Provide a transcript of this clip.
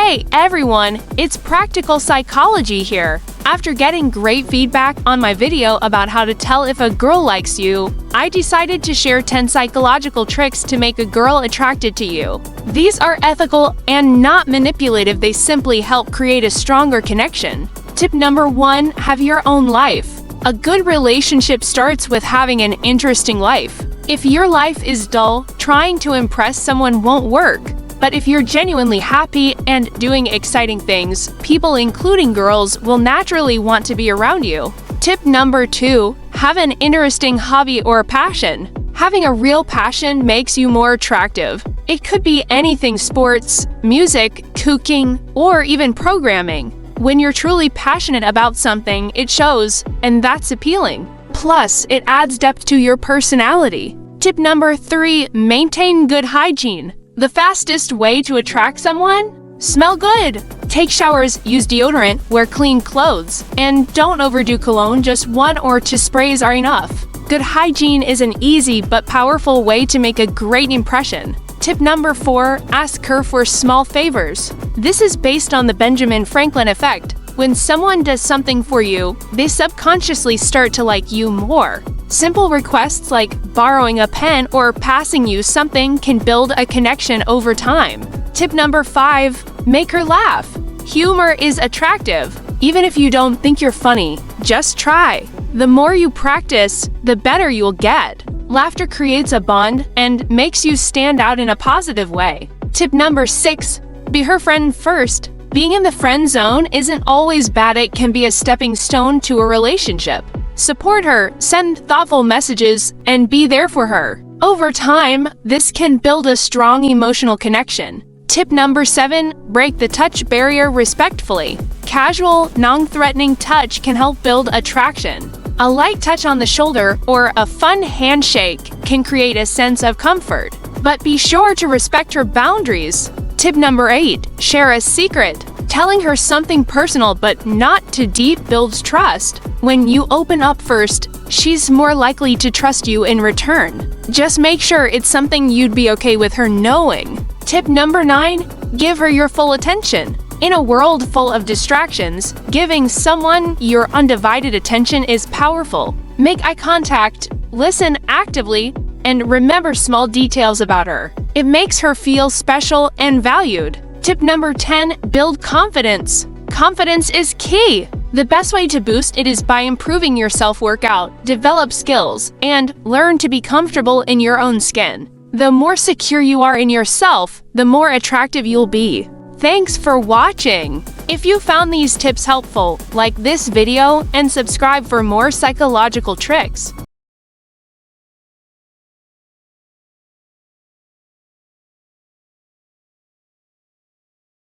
Hey everyone, it's Practical Psychology here. After getting great feedback on my video about how to tell if a girl likes you, I decided to share 10 psychological tricks to make a girl attracted to you. These are ethical and not manipulative, they simply help create a stronger connection. Tip number 1, have your own life. A good relationship starts with having an interesting life. If your life is dull, trying to impress someone won't work. But if you're genuinely happy and doing exciting things, people, including girls, will naturally want to be around you. Tip number 2, have an interesting hobby or passion. Having a real passion makes you more attractive. It could be anything: sports, music, cooking, or even programming. When you're truly passionate about something, it shows, and that's appealing. Plus, it adds depth to your personality. Tip number 3, maintain good hygiene. The fastest way to attract someone? Smell good! Take showers, use deodorant, wear clean clothes, and don't overdo cologne, just 1 or 2 sprays are enough. Good hygiene is an easy but powerful way to make a great impression. Tip number 4, ask her for small favors. This is based on the Benjamin Franklin effect. When someone does something for you, they subconsciously start to like you more. Simple requests like borrowing a pen or passing you something can build a connection over time. Tip number 5, make her laugh. Humor is attractive. Even if you don't think you're funny, just try. The more you practice, the better you'll get. Laughter creates a bond and makes you stand out in a positive way. Tip number 6, be her friend first. Being in the friend zone isn't always bad, it can be a stepping stone to a relationship. Support her, send thoughtful messages, and be there for her. Over time, this can build a strong emotional connection. Tip number 7, break the touch barrier respectfully. Casual, non-threatening touch can help build attraction. A light touch on the shoulder or a fun handshake can create a sense of comfort. But be sure to respect her boundaries. Tip number 8, share a secret. Telling her something personal but not too deep builds trust. When you open up first, she's more likely to trust you in return. Just make sure it's something you'd be okay with her knowing. Tip number 9, give her your full attention. In a world full of distractions, giving someone your undivided attention is powerful. Make eye contact, listen actively, and remember small details about her. It makes her feel special and valued. Tip number 10, build confidence. Confidence is key. The best way to boost it is by improving your self-workout, develop skills, and learn to be comfortable in your own skin. The more secure you are in yourself, the more attractive you'll be. Thanks for watching. If you found these tips helpful, like this video and subscribe for more psychological tricks.